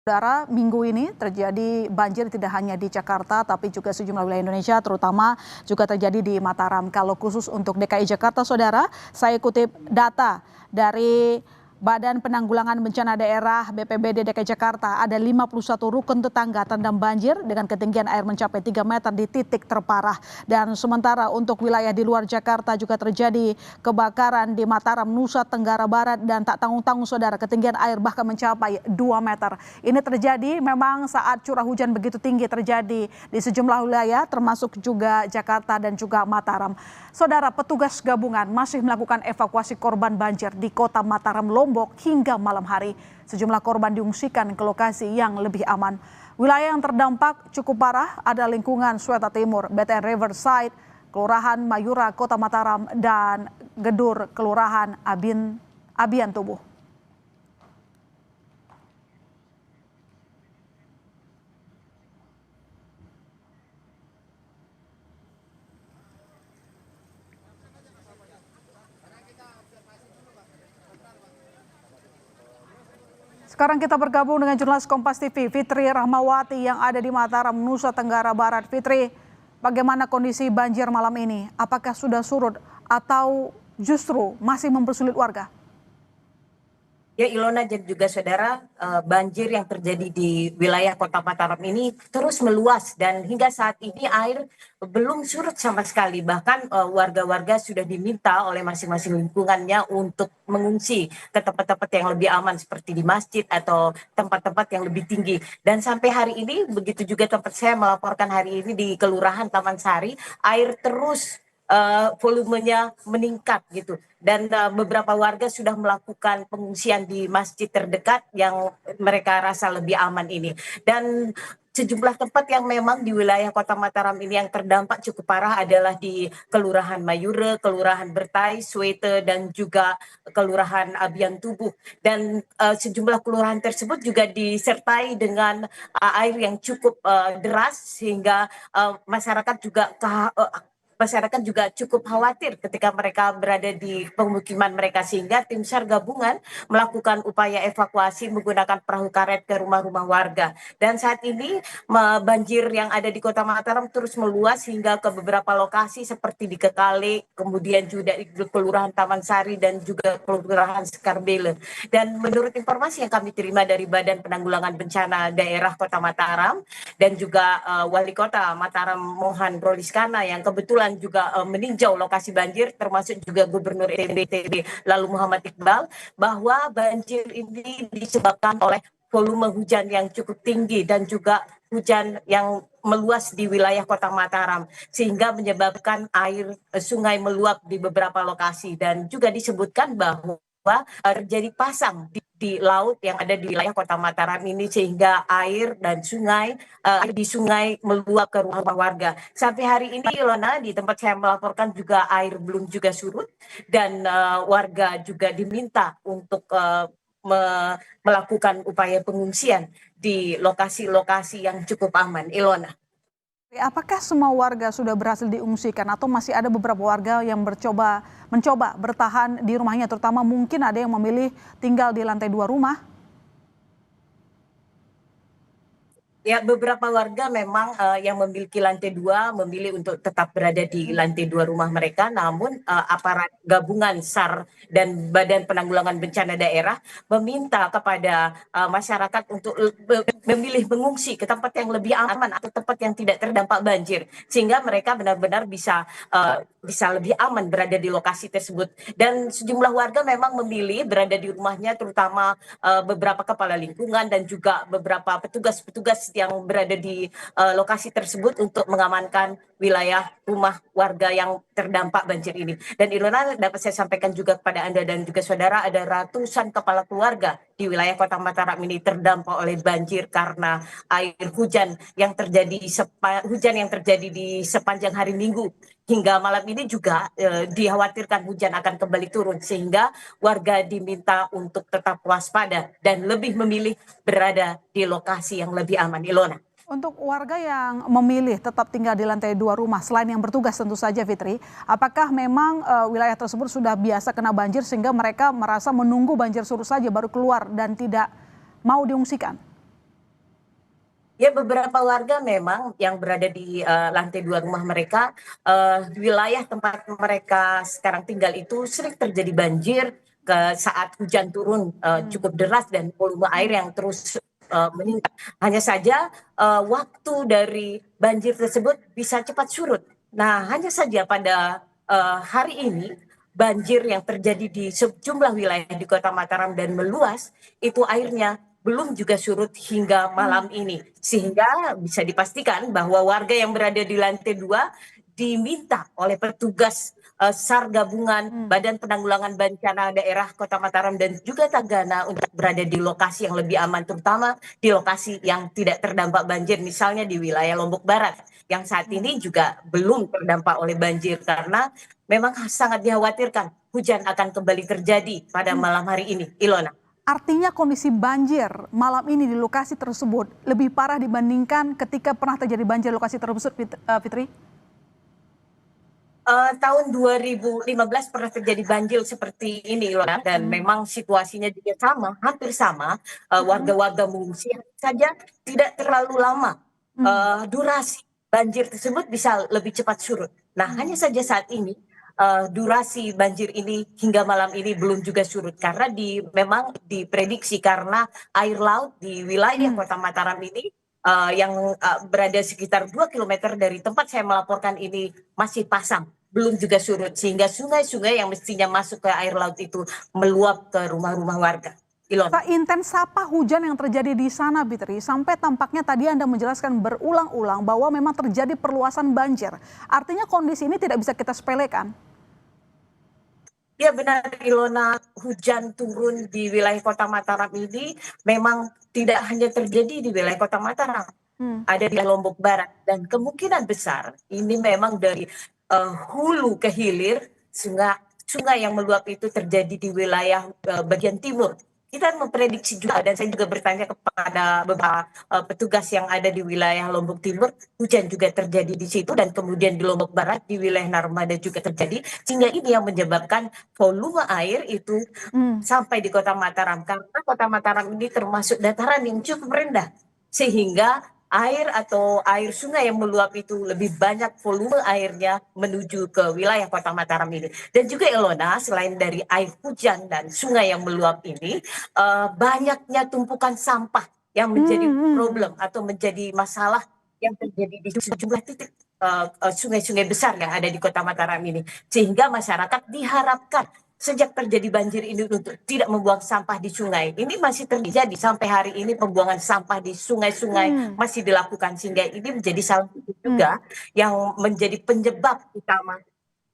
Saudara, minggu ini terjadi banjir tidak hanya di Jakarta, tapi juga sejumlah wilayah Indonesia, terutama juga terjadi di Mataram. Kalau khusus untuk DKI Jakarta, saudara, saya kutip data dari Badan Penanggulangan Bencana Daerah BPBD DKI Jakarta, ada 51 rukun tetangga terendam banjir dengan ketinggian air mencapai 3 meter di titik terparah. Dan sementara untuk wilayah di luar Jakarta juga terjadi kebakaran di Mataram, Nusa Tenggara Barat, dan tak tanggung-tanggung saudara, ketinggian air bahkan mencapai 2 meter. Ini terjadi memang saat curah hujan begitu tinggi terjadi di sejumlah wilayah termasuk juga Jakarta dan juga Mataram. Saudara, petugas gabungan masih melakukan evakuasi korban banjir di kota Mataram, Lombok hingga malam hari. Sejumlah korban diungsikan ke lokasi yang lebih aman. Wilayah yang terdampak cukup parah ada lingkungan Sweta Timur, BTN Riverside, Kelurahan Mayura, Kota Mataram, dan Gedur, Kelurahan Abian Tubuh. Sekarang kita bergabung dengan jurnalis Kompas TV, Fitri Rahmawati yang ada di Mataram, Nusa Tenggara Barat. Fitri, bagaimana kondisi banjir malam ini? Apakah sudah surut atau justru masih mempersulit warga? Ya, Ilona dan juga saudara, banjir yang terjadi di wilayah Kota Mataram ini terus meluas dan hingga saat ini air belum surut sama sekali. Bahkan warga-warga sudah diminta oleh masing-masing lingkungannya untuk mengungsi ke tempat-tempat yang lebih aman seperti di masjid atau tempat-tempat yang lebih tinggi. Dan sampai hari ini, begitu juga tempat saya melaporkan hari ini di Kelurahan Taman Sari, air terus volumenya meningkat gitu, dan beberapa warga sudah melakukan pengungsian di masjid terdekat yang mereka rasa lebih aman ini. Dan sejumlah tempat yang memang di wilayah Kota Mataram ini yang terdampak cukup parah adalah di Kelurahan Mayura, Kelurahan Bertai, Swete, dan juga Kelurahan Abian Tubuh. Dan sejumlah kelurahan tersebut juga disertai dengan air yang cukup deras sehingga masyarakat juga cukup khawatir ketika mereka berada di pemukiman mereka, sehingga tim SAR gabungan melakukan upaya evakuasi menggunakan perahu karet ke rumah-rumah warga. Dan saat ini banjir yang ada di Kota Mataram terus meluas hingga ke beberapa lokasi seperti di Kekale, kemudian juga di Kelurahan Taman Sari dan juga Kelurahan Skarbele. Dan menurut informasi yang kami terima dari Badan Penanggulangan Bencana Daerah Kota Mataram dan juga Wali Kota Mataram Mohan Roliskana yang kebetulan juga meninjau lokasi banjir, termasuk juga Gubernur NTB lalu Muhammad Iqbal, bahwa banjir ini disebabkan oleh volume hujan yang cukup tinggi dan juga hujan yang meluas di wilayah Kota Mataram, sehingga menyebabkan air sungai meluap di beberapa lokasi. Dan juga disebutkan bahwa terjadi pasang di laut yang ada di wilayah Kota Mataram ini, sehingga air di sungai meluap ke rumah warga. Sampai hari ini, Ilona, di tempat saya melaporkan juga air belum juga surut, dan warga juga diminta untuk melakukan upaya pengungsian di lokasi-lokasi yang cukup aman. Ilona. Apakah semua warga sudah berhasil diungsikan atau masih ada beberapa warga yang mencoba bertahan di rumahnya, terutama mungkin ada yang memilih tinggal di lantai 2 rumah? Ya, beberapa warga memang yang memiliki lantai 2 memilih untuk tetap berada di lantai 2 rumah mereka, namun aparat gabungan SAR dan Badan Penanggulangan Bencana Daerah meminta kepada masyarakat untuk memilih mengungsi ke tempat yang lebih aman atau tempat yang tidak terdampak banjir, sehingga mereka benar-benar bisa lebih aman berada di lokasi tersebut. Dan sejumlah warga memang memilih berada di rumahnya, terutama beberapa kepala lingkungan dan juga beberapa petugas-petugas yang berada di lokasi tersebut untuk mengamankan wilayah rumah warga yang terdampak banjir ini. Dan Ilona, dapat saya sampaikan juga kepada Anda dan juga saudara, ada ratusan kepala keluarga di wilayah Kota Mataram ini terdampak oleh banjir karena air hujan yang terjadi di sepanjang hari Minggu hingga malam ini juga dikhawatirkan hujan akan kembali turun, sehingga warga diminta untuk tetap waspada dan lebih memilih berada di lokasi yang lebih aman. Ilona. Untuk warga yang memilih tetap tinggal di lantai 2 rumah, selain yang bertugas tentu saja, Fitri, apakah memang wilayah tersebut sudah biasa kena banjir sehingga mereka merasa menunggu banjir surut saja baru keluar dan tidak mau diungsikan? Ya, beberapa warga memang yang berada di lantai 2 rumah mereka, wilayah tempat mereka sekarang tinggal itu sering terjadi banjir saat hujan turun cukup deras dan volume air yang terus meningkat. Hanya saja waktu dari banjir tersebut bisa cepat surut. Nah, hanya saja pada hari ini banjir yang terjadi di sejumlah wilayah di Kota Mataram dan meluas, itu airnya belum juga surut hingga malam ini. Sehingga bisa dipastikan bahwa warga yang berada di lantai 2 diminta oleh petugas SAR gabungan Badan Penanggulangan Bencana Daerah Kota Mataram dan juga Tagana untuk berada di lokasi yang lebih aman, terutama di lokasi yang tidak terdampak banjir, misalnya di wilayah Lombok Barat yang saat ini juga belum terdampak oleh banjir karena memang sangat dikhawatirkan hujan akan kembali terjadi pada malam hari ini, Ilona. Artinya kondisi banjir malam ini di lokasi tersebut lebih parah dibandingkan ketika pernah terjadi banjir lokasi tersebut, Fitri? Tahun 2015 pernah terjadi banjir seperti ini, Ilona, dan memang situasinya juga sama, hampir sama. Warga-warga mengungsi saja tidak terlalu lama. Durasi banjir tersebut bisa lebih cepat surut. Nah, hanya saja saat ini durasi banjir ini hingga malam ini belum juga surut karena memang diprediksi karena air laut di wilayah Kota Mataram ini yang berada sekitar 2 km dari tempat saya melaporkan ini masih pasang, belum juga surut sehingga sungai-sungai yang mestinya masuk ke air laut itu meluap ke rumah-rumah warga. Ilona. Seintens apa hujan yang terjadi di sana, Fitri? Sampai tampaknya tadi Anda menjelaskan berulang-ulang bahwa memang terjadi perluasan banjir. Artinya kondisi ini tidak bisa kita sepelekan. Ya, benar, Ilona, hujan turun di wilayah Kota Mataram ini memang tidak hanya terjadi di wilayah Kota Mataram, ada di Lombok Barat dan kemungkinan besar ini memang dari hulu ke hilir sungai yang meluap itu terjadi di wilayah bagian timur. Kita memprediksi juga dan saya juga bertanya kepada beberapa petugas yang ada di wilayah Lombok Timur, hujan juga terjadi di situ dan kemudian di Lombok Barat di wilayah Narmada juga terjadi, sehingga ini yang menyebabkan volume air itu sampai di Kota Mataram karena Kota Mataram ini termasuk dataran yang cukup rendah sehingga air sungai yang meluap itu lebih banyak volume airnya menuju ke wilayah Kota Mataram ini. Dan juga Ilona, selain dari air hujan dan sungai yang meluap ini, banyaknya tumpukan sampah yang menjadi problem atau menjadi masalah yang terjadi di sejumlah titik sungai-sungai besar yang ada di Kota Mataram ini. Sehingga masyarakat diharapkan sejak terjadi banjir ini untuk tidak membuang sampah di sungai. Ini masih terjadi sampai hari ini, pembuangan sampah di sungai-sungai masih dilakukan sehingga ini menjadi salah satu juga yang menjadi penyebab utama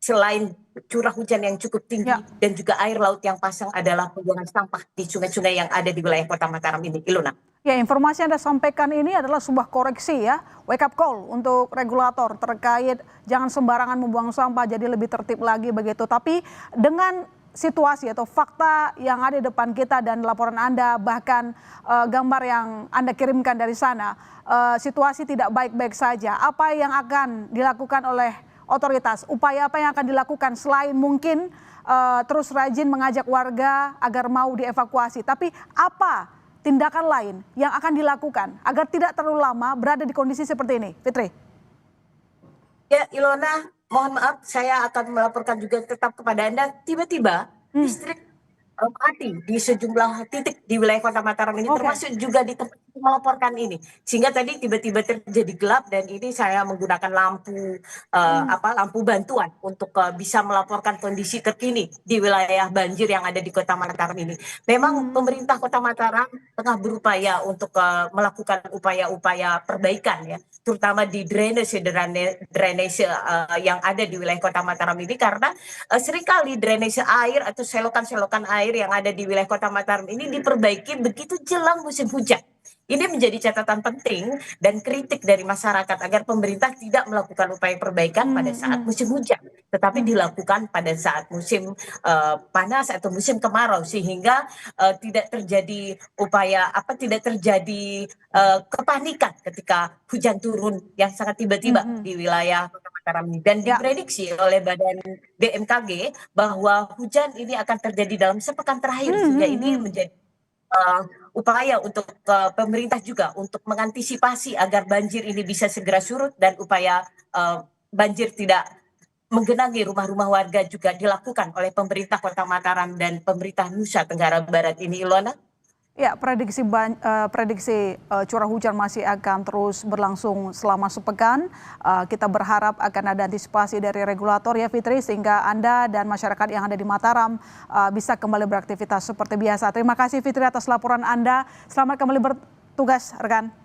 selain curah hujan yang cukup tinggi dan juga air laut yang pasang adalah pembuangan sampah di sungai-sungai yang ada di wilayah Kota Mataram ini. Ilona. Ya, informasi yang Anda sampaikan ini adalah sebuah koreksi ya, wake up call untuk regulator terkait jangan sembarangan membuang sampah, jadi lebih tertib lagi begitu. Tapi dengan situasi atau fakta yang ada di depan kita dan laporan Anda, bahkan gambar yang Anda kirimkan dari sana, situasi tidak baik-baik saja. Apa yang akan dilakukan oleh otoritas? Upaya apa yang akan dilakukan selain mungkin terus rajin mengajak warga agar mau dievakuasi? Tapi apa tindakan lain yang akan dilakukan agar tidak terlalu lama berada di kondisi seperti ini, Fitri? Ya, Ilona, mohon maaf, saya akan melaporkan juga tetap kepada Anda. Tiba-tiba listrik mati di sejumlah titik di wilayah Kota Mataram ini, termasuk juga di tempat melaporkan ini. Sehingga tadi tiba-tiba terjadi gelap dan ini saya menggunakan lampu bantuan untuk bisa melaporkan kondisi terkini di wilayah banjir yang ada di Kota Mataram ini. Memang pemerintah Kota Mataram tengah berupaya untuk melakukan upaya-upaya perbaikan ya, terutama di drainase yang ada di wilayah Kota Mataram ini karena seringkali drainase air atau selokan-selokan air yang ada di wilayah Kota Mataram ini diperbaiki begitu jelang musim hujan. Ini menjadi catatan penting dan kritik dari masyarakat agar pemerintah tidak melakukan upaya perbaikan pada saat musim hujan, tetapi dilakukan pada saat musim panas atau musim kemarau sehingga tidak terjadi tidak terjadi kepanikan ketika hujan turun yang sangat tiba-tiba di wilayah Kota Mataram ini. Dan diprediksi oleh Badan BMKG bahwa hujan ini akan terjadi dalam sepekan terakhir sehingga ini menjadi upaya untuk pemerintah juga untuk mengantisipasi agar banjir ini bisa segera surut dan upaya banjir tidak menggenangi rumah-rumah warga juga dilakukan oleh pemerintah Kota Mataram dan pemerintah Nusa Tenggara Barat ini, Ilona. Ya, prediksi curah hujan masih akan terus berlangsung selama sepekan. Kita berharap akan ada antisipasi dari regulator ya Fitri, sehingga Anda dan masyarakat yang ada di Mataram bisa kembali beraktivitas seperti biasa. Terima kasih Fitri atas laporan Anda. Selamat kembali bertugas rekan.